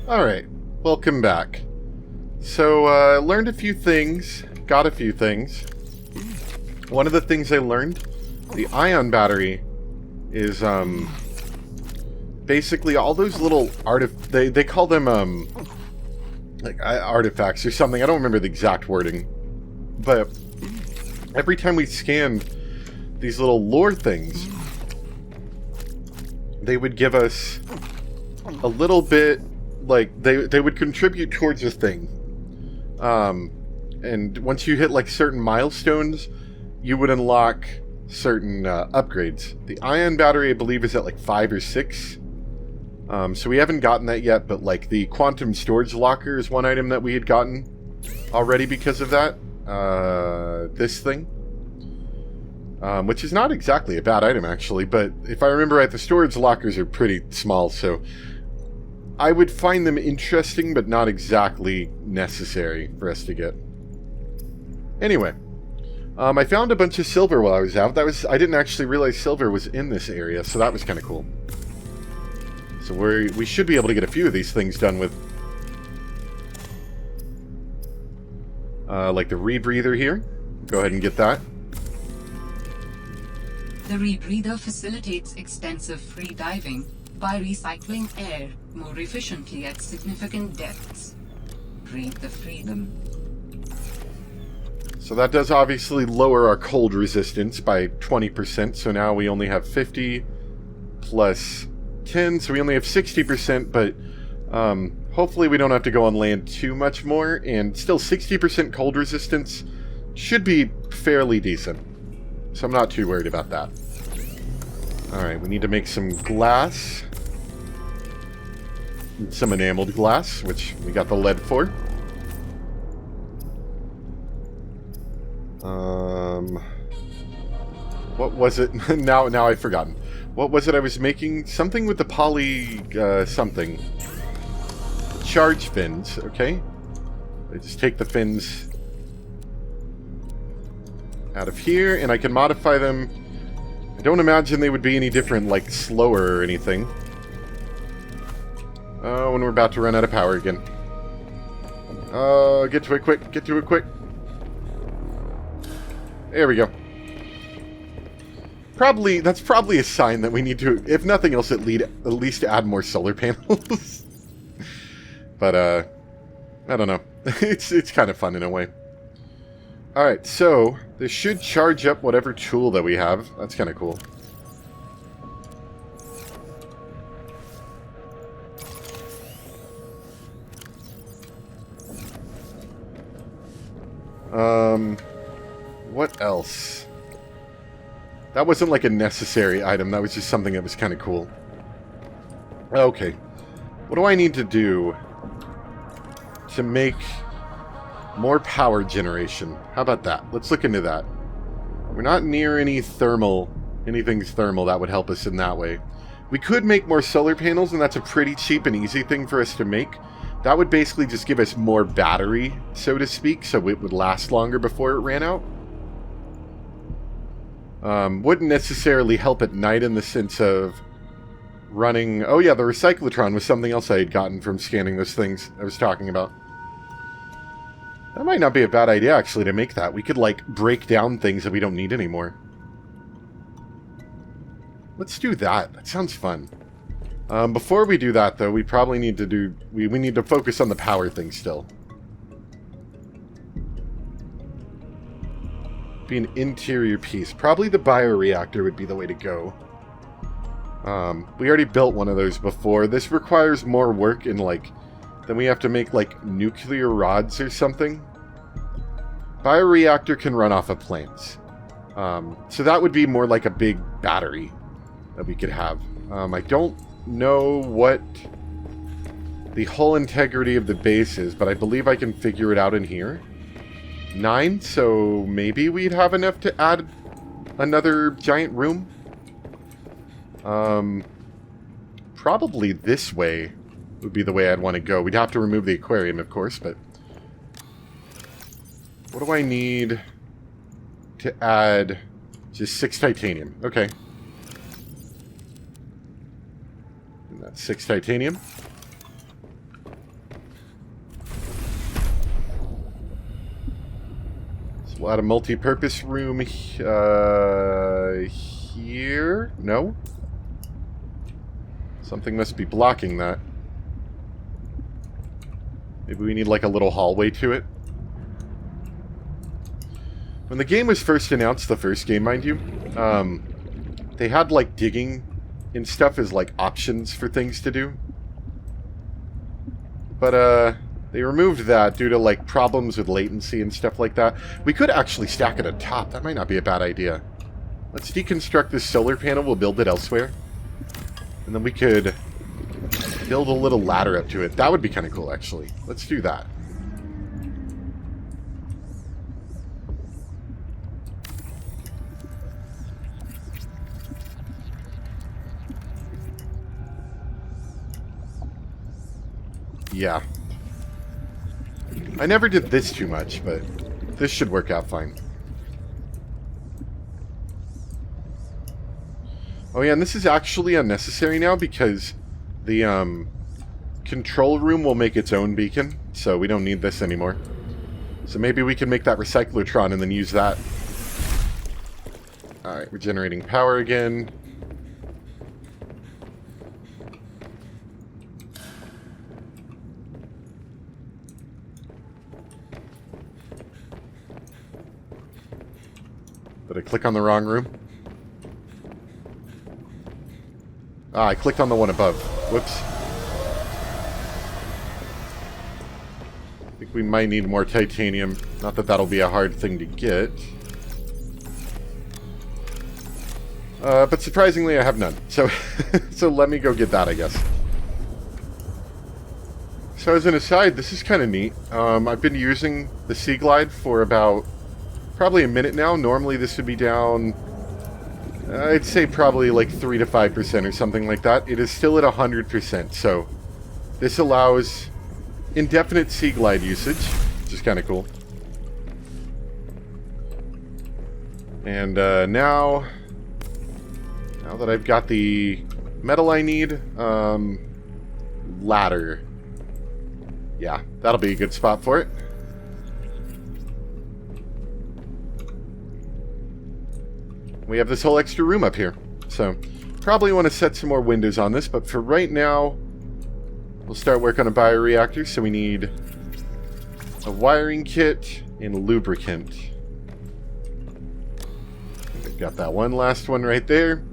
Alright, welcome back. So, learned a few things, got a few things. One of the things I learned, the ion battery is, basically all those little they call them, like, artifacts or something. I don't remember the exact wording. But every time we scanned these little lore things, they would give us a little bit, like, they would contribute towards a thing. And once you hit, like, certain milestones, you would unlock certain upgrades. The ion battery, I believe, is at, like, 5 or 6. So we haven't gotten that yet, but, like, the quantum storage locker is one item that we had gotten already because of that. This thing. Which is not exactly a bad item, actually, but if I remember right, the storage lockers are pretty small, so I would find them interesting, but not exactly necessary for us to get. Anyway, I found a bunch of silver while I was out. I didn't actually realize silver was in this area, so that was kind of cool. So we should be able to get a few of these things done with, like the Rebreather here. Go ahead and get that. The Rebreather facilitates extensive free diving by recycling air more efficiently at significant depths. Breathe the freedom. So that does obviously lower our cold resistance by 20%, so now we only have 50 plus 10, so we only have 60%, but hopefully we don't have to go on land too much more, and still 60% cold resistance should be fairly decent. So I'm not too worried about that. Alright, we need to make some glass. Some enameled glass, which we got the lead for. What was it? now I've forgotten. What was it I was making? Something with the poly... something. Charge fins, okay? I just take the fins out of here, and I can modify them. I don't imagine they would be any different, like slower or anything. Oh, when we're about to run out of power again. Get to it quick, get to it quick. There we go. That's probably a sign that we need to, if nothing else, at least add more solar panels. But, I don't know. It's kind of fun in a way. Alright, so this should charge up whatever tool that we have. That's kind of cool. What else? That wasn't like a necessary item. That was just something that was kind of cool. Okay. What do I need to do to make more power generation? How about that? Let's look into that. We're not near anything's thermal that would help us in that way. We could make more solar panels, and that's a pretty cheap and easy thing for us to make. That would basically just give us more battery, so to speak, so it would last longer before it ran out. Wouldn't necessarily help at night in the sense of running... Oh yeah, the Recyclatron was something else I had gotten from scanning those things I was talking about. That might not be a bad idea, actually, to make that. We could, like, break down things that we don't need anymore. Let's do that. That sounds fun. Before we do that, though, we probably need to do... We need to focus on the power thing still. Be an interior piece. Probably the bioreactor would be the way to go. We already built one of those before. This requires more work in, like... Then we have to make, like, nuclear rods or something. Bioreactor can run off of planes. So that would be more like a big battery that we could have. I don't know what the hull integrity of the base is, but I believe I can figure it out in here. 9, so maybe we'd have enough to add another giant room. Probably this way would be the way I'd want to go. We'd have to remove the aquarium, of course, but... What do I need to add? Just 6 titanium. Okay. And that's 6 titanium. We'll add a multi-purpose room here. No? Something must be blocking that. Maybe we need like a little hallway to it. When the game was first announced, the first game, mind you, they had like digging and stuff as like options for things to do. But they removed that due to like problems with latency and stuff like that. We could actually stack it atop. That might not be a bad idea. Let's deconstruct this solar panel. We'll build it elsewhere. And then we could build a little ladder up to it. That would be kind of cool, actually. Let's do that. Yeah. I never did this too much, but this should work out fine. Oh yeah, and this is actually unnecessary now because the control room will make its own beacon, so we don't need this anymore. So maybe we can make that Recyclatron and then use that. Alright, we're generating power again. Did I click on the wrong room? Ah, I clicked on the one above. Whoops. I think we might need more titanium. Not that that'll be a hard thing to get. But surprisingly, I have none. So, so let me go get that, I guess. So as an aside, this is kind of neat. I've been using the Sea Glide for about probably a minute now. Normally this would be down, I'd say probably like 3 to 5% or something like that. It is still at 100%, so this allows indefinite Sea Glide usage, which is kind of cool. And now that I've got the metal I need, ladder. Yeah, that'll be a good spot for it. We have this whole extra room up here, so probably want to set some more windows on this, but for right now, we'll start work on a bioreactor, so we need a wiring kit and lubricant. I've got that one last one right there.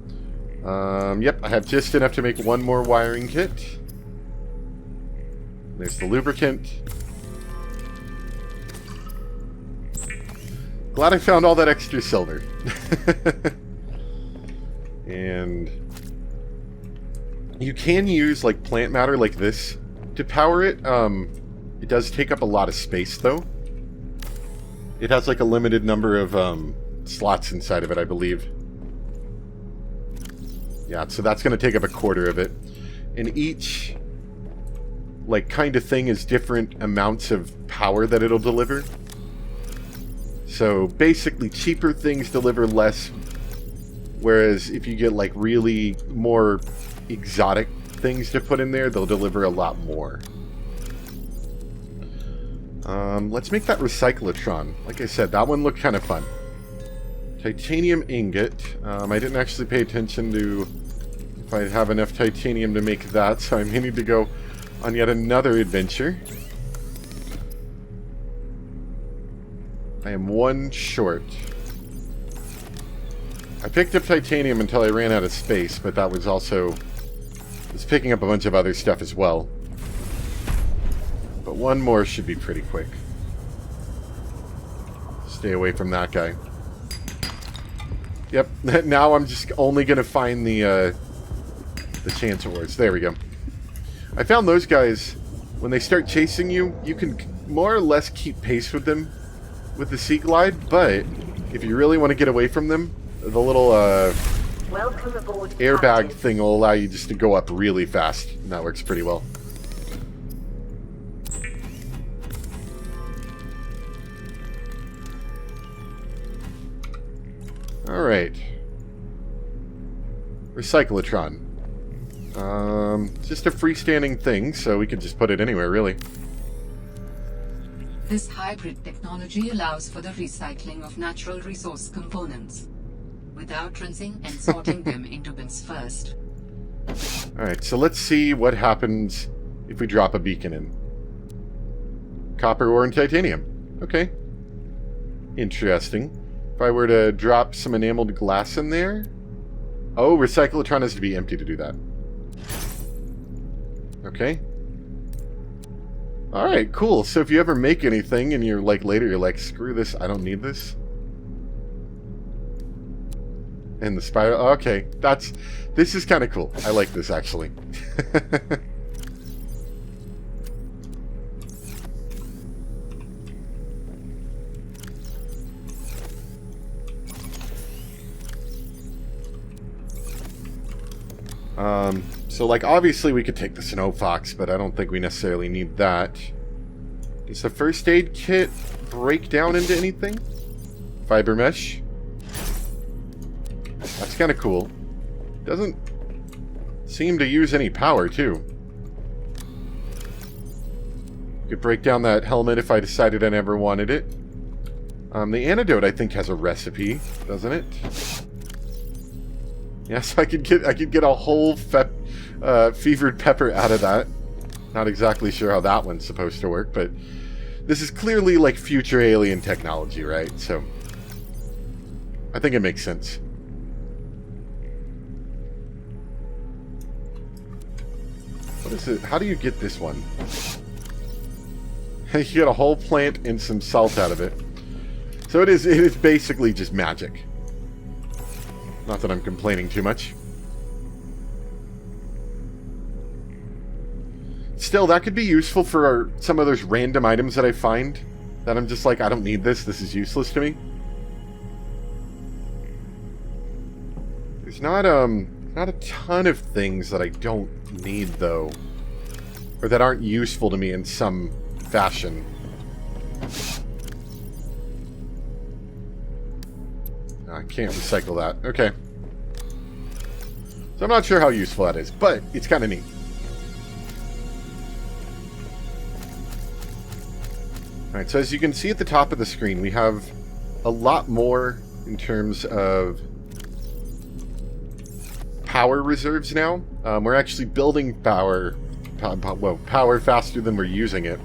Yep, I have just enough to make one more wiring kit. There's the lubricant. Glad I found all that extra silver. And you can use like plant matter like this to power it. It does take up a lot of space though. It has like a limited number of slots inside of it, I believe. Yeah, so that's going to take up a quarter of it. And each like kind of thing is different amounts of power that it'll deliver. So basically cheaper things deliver less, whereas if you get like really more exotic things to put in there, they'll deliver a lot more. Let's make that Recyclatron. Like I said, that one looked kind of fun. Titanium ingot. I didn't actually pay attention to if I have enough titanium to make that, so I may need to go on yet another adventure. I am one short. I picked up titanium until I ran out of space, but that was also... was picking up a bunch of other stuff as well. But one more should be pretty quick. Stay away from that guy. Yep, now I'm just only going to find the chance ores. There we go. I found those guys, when they start chasing you, you can more or less keep pace with them with the Sea Glide, but if you really want to get away from them, the little airbag thing will allow you just to go up really fast, and that works pretty well. Alright. Recyclatron. Just a freestanding thing, so we could just put it anywhere, really. This hybrid technology allows for the recycling of natural resource components, without rinsing and sorting them into bins first. Alright, so let's see what happens if we drop a beacon in. Copper ore and titanium. Okay. Interesting. If I were to drop some enameled glass in there... Oh, Recyclatron has to be empty to do that. Okay. Alright, cool. So if you ever make anything and you're like, later you're like, screw this, I don't need this. And the spiral... Okay, this is kind of cool. I like this, actually. So, like, obviously we could take the Snow Fox, but I don't think we necessarily need that. Does the first aid kit break down into anything? Fiber mesh. That's kind of cool. Doesn't seem to use any power, too. Could break down that helmet if I decided I never wanted it. The antidote, I think, has a recipe, doesn't it? Yes, I could get a whole fevered pepper out of that. Not exactly sure how that one's supposed to work, but this is clearly like future alien technology, right? So I think it makes sense. What is it? How do you get this one? You get a whole plant and some salt out of it. So it is basically just magic. Not that I'm complaining too much. Still, that could be useful for some of those random items that I find that I'm just like, I don't need this. This is useless to me. There's not a ton of things that I don't need, though. Or that aren't useful to me in some fashion. I can't recycle that. Okay. So I'm not sure how useful that is, but it's kind of neat. Alright, so as you can see at the top of the screen, we have a lot more in terms of power reserves now. We're actually building power faster than we're using it.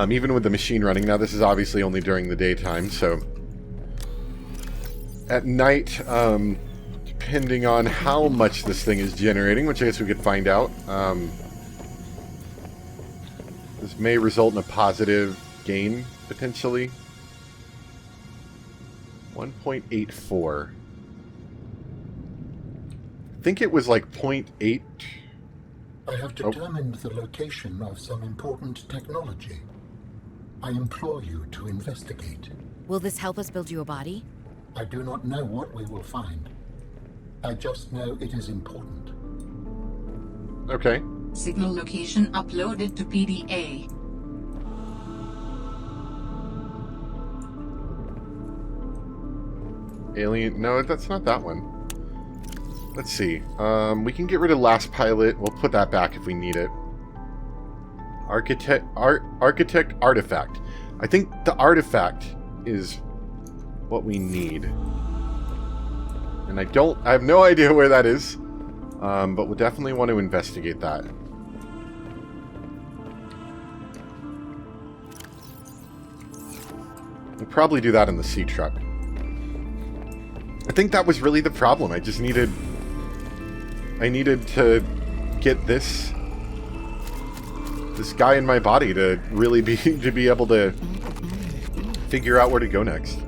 Even with the machine running. Now, this is obviously only during the daytime, so... At night, depending on how much this thing is generating, which I guess we could find out, this may result in a positive gain, potentially. 1.84. I think it was like 0.8. I have determined the location of some important technology. I implore you to investigate. Will this help us build you a body? I do not know what we will find. I just know it is important. Okay. Signal location uploaded to PDA. Alien... No, that's not that one. Let's see. We can get rid of last pilot. We'll put that back if we need it. Architect artifact. I think the artifact is what we need. And I have no idea where that is. But we'll definitely want to investigate that. We'll probably do that in the sea truck. I think that was really the problem. I needed to get this guy in my body to really be able to figure out where to go next.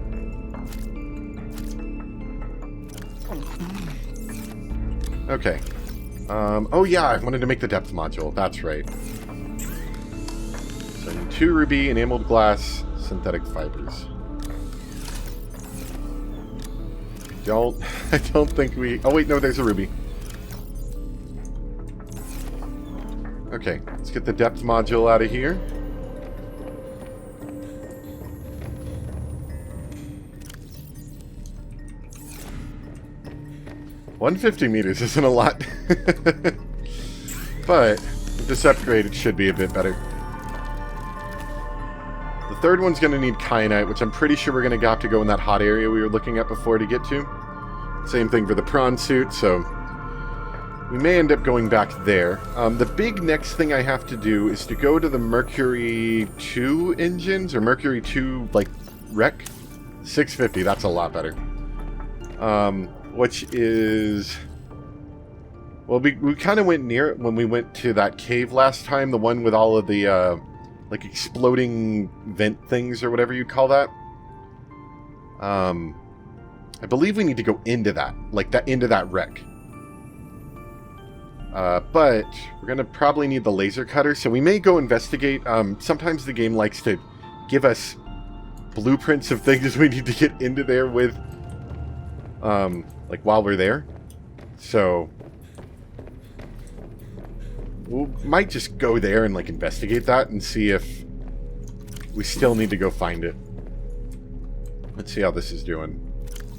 Okay. Oh yeah, I wanted to make the depth module. That's right. So I need 2 ruby, enameled glass, synthetic fibers. I don't think we... Oh wait, no, there's a ruby. Okay, let's get the depth module out of here. $150 meters isn't a lot. But with this upgrade, it should be a bit better. third one's going to need kyanite, which I'm pretty sure we're going to have to go in that hot area we were looking at before to get to. Same thing for the prawn suit, so we may end up going back there. The big next thing I have to do is to go to the Mercury 2 engines, or Mercury 2, like, wreck. 650, that's a lot better. Which is... Well, we kind of went near it when we went to that cave last time, the one with all of the, like, exploding vent things, or whatever you call that. I believe we need to go into that, like, into that wreck. But we're going to probably need the laser cutter, so we may go investigate. Sometimes the game likes to give us blueprints of things we need to get into there with, like, while we're there. So... we might just go there and, like, investigate that and see if we still need to go find it. Let's see how this is doing.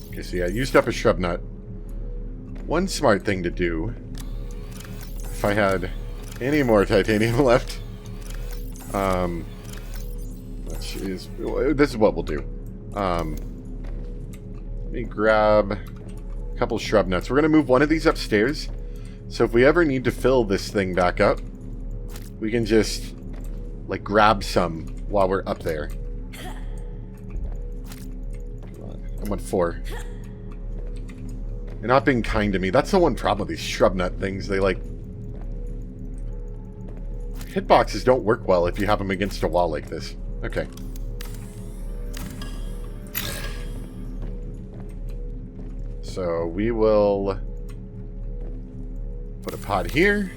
Okay, so yeah, I used up a shrub nut. One smart thing to do, if I had any more titanium left, which is, this is what we'll do. Let me grab a couple shrub nuts. We're going to move one of these upstairs. So if we ever need to fill this thing back up, we can just, like, grab some while we're up there. Come on. I want 4. They're not being kind to me. That's the one problem with these shrub nut things. They, like... hitboxes don't work well if you have them against a wall like this. Okay. So we will... put a pod here.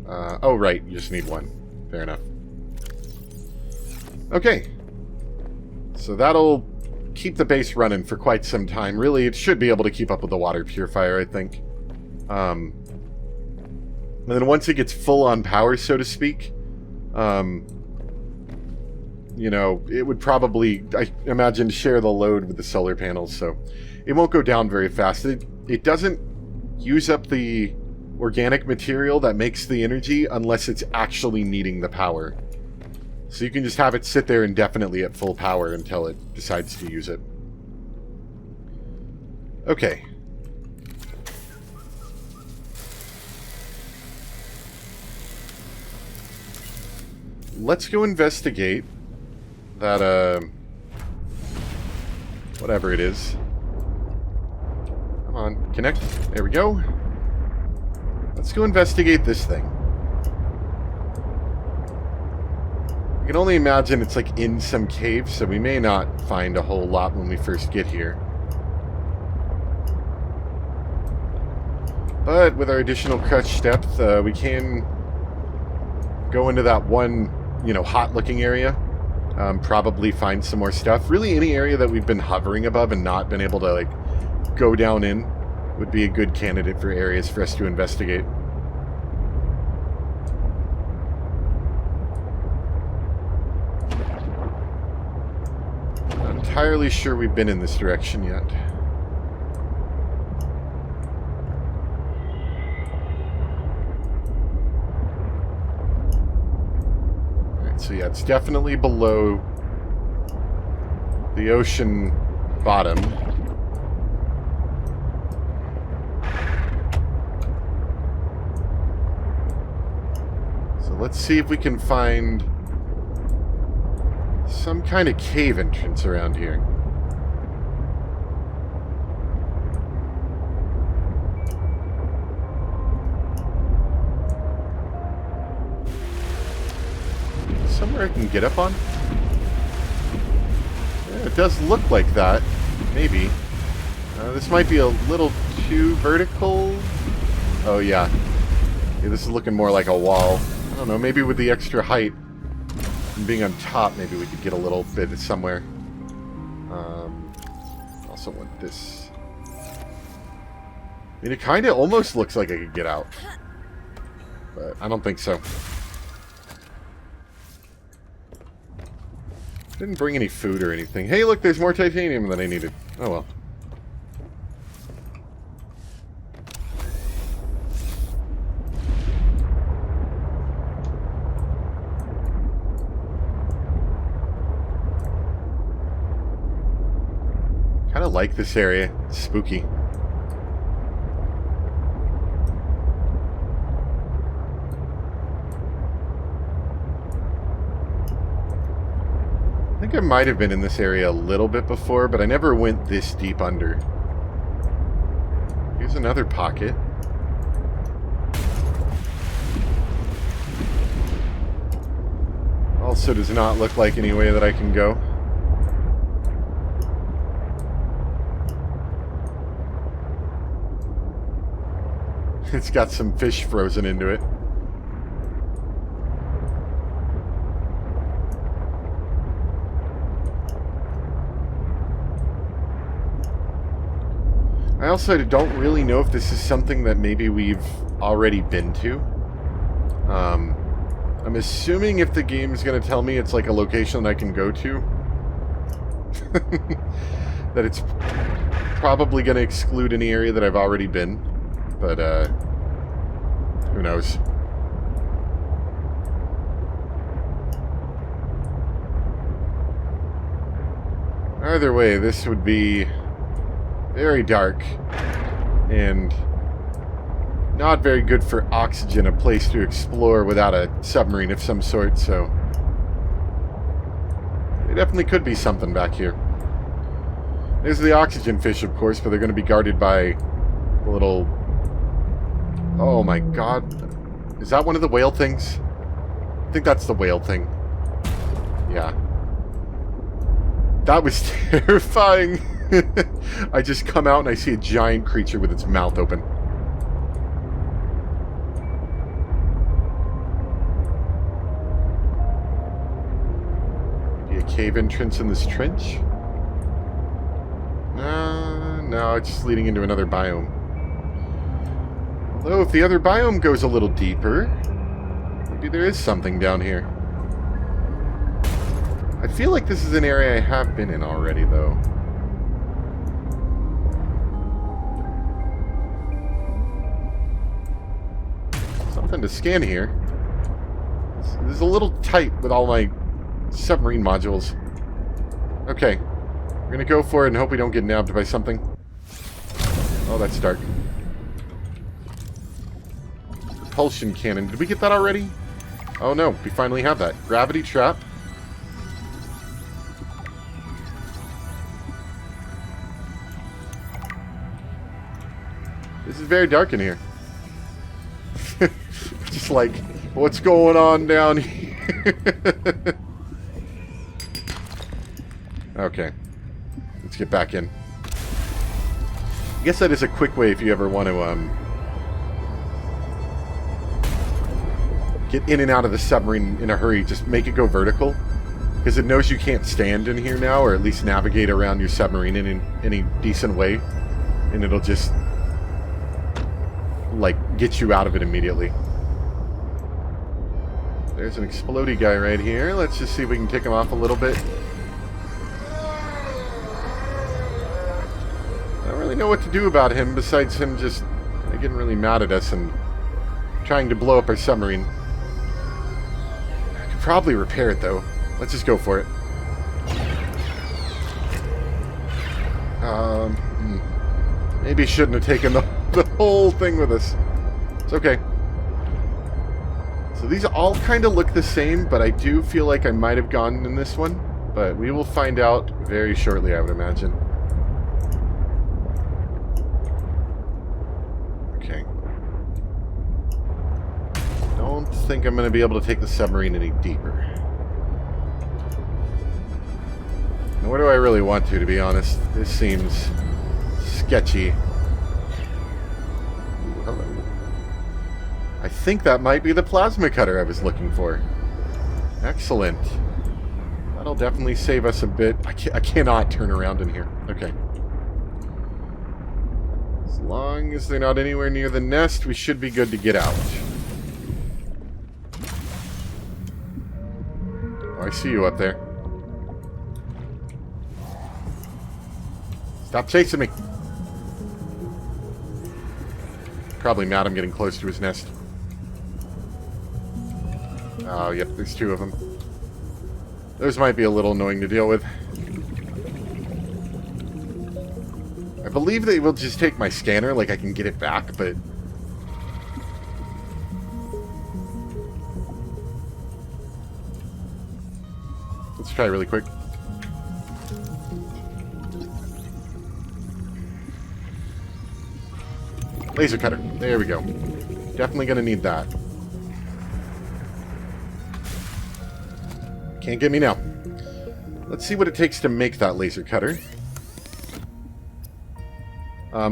Oh, right. You just need one. Fair enough. Okay. So that'll keep the base running for quite some time. Really, it should be able to keep up with the water purifier, I think. And then once it gets full on power, so to speak, you know, it would probably, I imagine, share the load with the solar panels, so it won't go down very fast. It doesn't use up the organic material that makes the energy unless it's actually needing the power. So you can just have it sit there indefinitely at full power until it decides to use it. Okay. Let's go investigate that, whatever it is. Come on, connect. There we go. Let's go investigate this thing. I can only imagine it's, like, in some cave, so we may not find a whole lot when we first get here. But with our additional crush depth, we can go into that one, you know, hot-looking area. Probably find some more stuff. Really, any area that we've been hovering above and not been able to, like, go down in would be a good candidate for areas for us to investigate. Not entirely sure we've been in this direction yet. So yeah, it's definitely below the ocean bottom. So let's see if we can find some kind of cave entrance around here. Somewhere I can get up on? Yeah, it does look like that. Maybe. This might be a little too vertical. Oh, yeah. Yeah, this is looking more like a wall. I don't know, maybe with the extra height and being on top, maybe we could get a little bit somewhere. Also want this. I mean, it kind of almost looks like I could get out. But I don't think so. Didn't bring any food or anything. Hey, look, there's more titanium than I needed. Oh, well. like this area. It's spooky. I think I might have been in this area a little bit before, but I never went this deep under. Here's another pocket. Also does not look like any way that I can go. It's got some fish frozen into it. I also don't really know if this is something that maybe we've already been to. I'm assuming if the game's going to tell me it's like a location that I can go to, that it's probably going to exclude any area that I've already been. But, who knows? Either way, this would be very dark and not very good for oxygen, a place to explore without a submarine of some sort, so there definitely could be something back here. There's the oxygen fish, of course, but they're going to be guarded by a little... Oh my god. Is that one of the whale things? I think that's the whale thing. Yeah. That was terrifying. I just come out and I see a giant creature with its mouth open. Be a cave entrance in this trench? No, it's just leading into another biome. Although if the other biome goes a little deeper, maybe there is something down here. I feel like this is an area I have been in already, though. Something to scan here. This is a little tight with all my submarine modules. Okay. We're gonna go for it and hope we don't get nabbed by something. Oh, that's dark. Propulsion cannon. Did we get that already? Oh no, we finally have that. Gravity trap. This is very dark in here. Just like, what's going on down here? Okay. Let's get back in. I guess that is a quick way if you ever want to, get in and out of the submarine in a hurry. Just make it go vertical. Because it knows you can't stand in here now, or at least navigate around your submarine in any decent way. And it'll just, like, get you out of it immediately. There's an explodey guy right here. Let's just see if we can tick him off a little bit. I don't really know what to do about him besides him just getting really mad at us and trying to blow up our submarine. I could probably repair it though. Let's just go for it. Maybe shouldn't have taken the whole thing with us. It's okay. So these all kind of look the same, but I do feel like I might have gone in this one. But we will find out very shortly, I would imagine. Okay. Don't think I'm going to be able to take the submarine any deeper. Nor do I really want to be honest. This seems sketchy. Ooh, hello. I think that might be the plasma cutter I was looking for. Excellent. That'll definitely save us a bit. I cannot turn around in here. Okay. As long as they're not anywhere near the nest, we should be good to get out. Oh, I see you up there. Stop chasing me. Probably mad I'm getting close to his nest. Oh, yep, there's two of them. Those might be a little annoying to deal with. believe they will just take my scanner, like I can get it back, but... Let's try really quick. Laser cutter. There we go. Definitely gonna need that. Can't get me now. Let's see what it takes to make that laser cutter.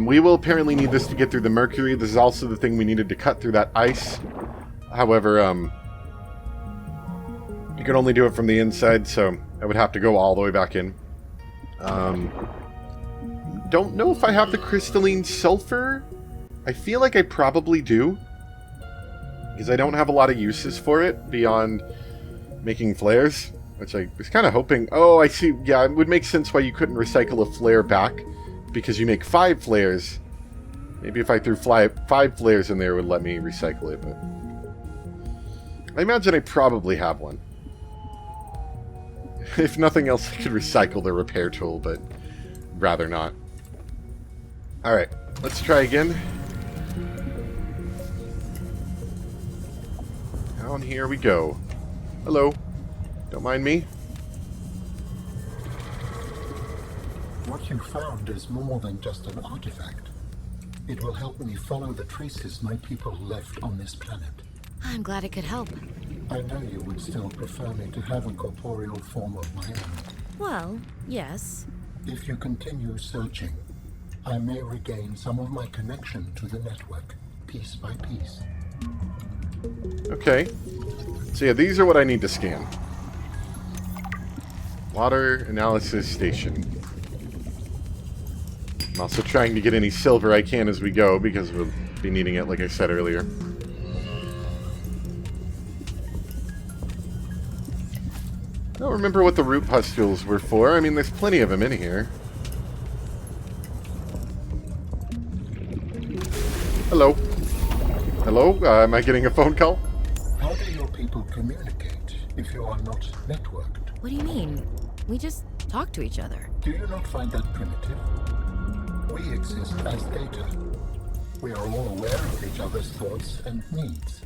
We will apparently need this to get through the mercury. This is also the thing we needed to cut through that ice. However, you can only do it from the inside, so I would have to go all the way back in. Don't know if I have the crystalline sulfur. I feel like I probably do, because I don't have a lot of uses for it beyond making flares, which I was kind of hoping... Oh, I see. Yeah, it would make sense why you couldn't recycle a flare back, because you make 5 flares. Maybe if I threw 5 flares in there, it would let me recycle it, but... I imagine I probably have one. If nothing else, I could recycle the repair tool, but rather not. Alright, let's try again. Down here we go. Hello. Don't mind me. What you found is more than just an artifact. It will help me follow the traces my people left on this planet. I'm glad it could help. I know you would still prefer me to have a corporeal form of my own. Well, yes. If you continue searching, I may regain some of my connection to the network, piece by piece. Okay. So yeah, these are what I need to scan. Water analysis station. I'm also trying to get any silver I can as we go, because we'll be needing it, like I said earlier. I don't remember what the root pustules were for. I mean, there's plenty of them in here. Hello. Hello? Am I getting a phone call? How do your people communicate if you are not networked? What do you mean? We just talk to each other. Do you not find that primitive? We exist as data. We are all aware of each other's thoughts and needs.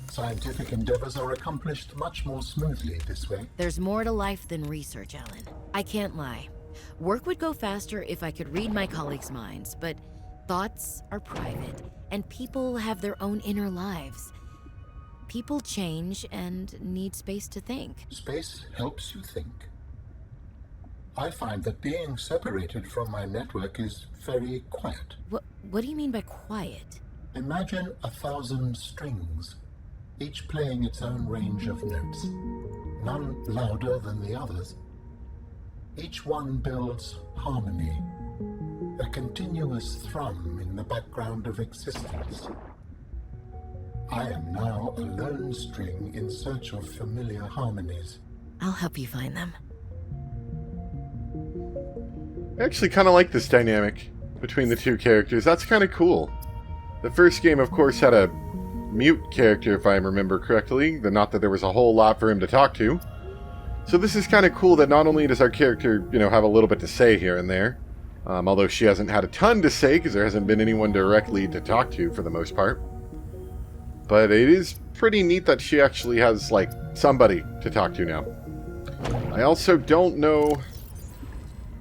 Scientific endeavors are accomplished much more smoothly this way. There's more to life than research, Alan. I can't lie. Work would go faster if I could read my colleagues' minds, but thoughts are private, and people have their own inner lives. People change and need space to think. Space helps you think. I find that being separated from my network is very quiet. What do you mean by quiet? Imagine 1,000 strings, each playing its own range of notes, none louder than the others. Each one builds harmony, a continuous thrum in the background of existence. I am now a lone string in search of familiar harmonies. I'll help you find them. I actually kind of like this dynamic between the two characters. That's kind of cool. The first game, of course, had a mute character, if I remember correctly. Not that there was a whole lot for him to talk to. So this is kind of cool that not only does our character, have a little bit to say here and there, although she hasn't had a ton to say because there hasn't been anyone directly to talk to for the most part. But it is pretty neat that she actually has, like, somebody to talk to now. I also don't know...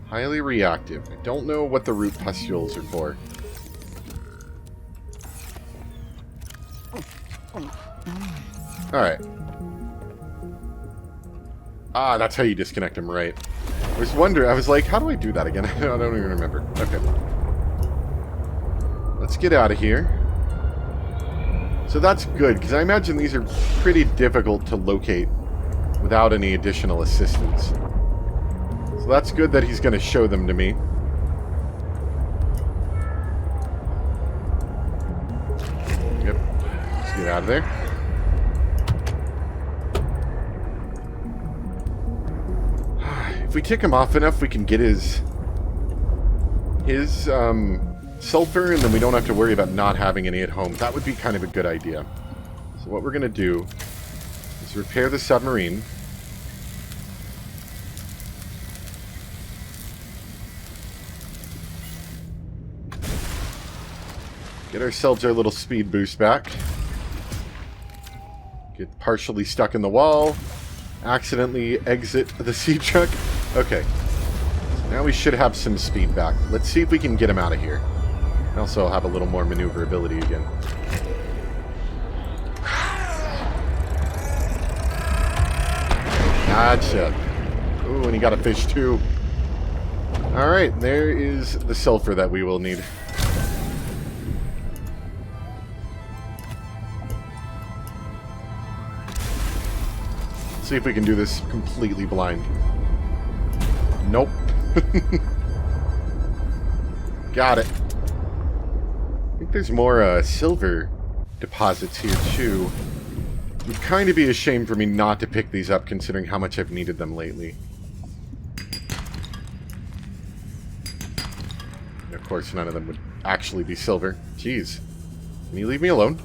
Highly reactive. I don't know what the root pustules are for. Alright. Ah, that's how you disconnect them, right. I was wondering, I was like, how do I do that again? I don't even remember. Okay. Let's get out of here. So that's good, because I imagine these are pretty difficult to locate without any additional assistance. So that's good that he's going to show them to me. Yep. Let's get out of there. If we tick him off enough, we can get his sulfur, and then we don't have to worry about not having any at home. That would be kind of a good idea. So what we're going to do is repair the submarine. Get ourselves our little speed boost back. Get partially stuck in the wall. Accidentally exit the sea truck. Okay. So now we should have some speed back. Let's see if we can get him out of here. And also have a little more maneuverability again. Gotcha. Ooh, and he got a fish too. Alright, there is the sulfur that we will need. See if we can do this completely blind. Nope. Got it. I think there's more silver deposits here too. It would kind of be a shame for me not to pick these up considering how much I've needed them lately. And of course none of them would actually be silver. Jeez. Can you leave me alone?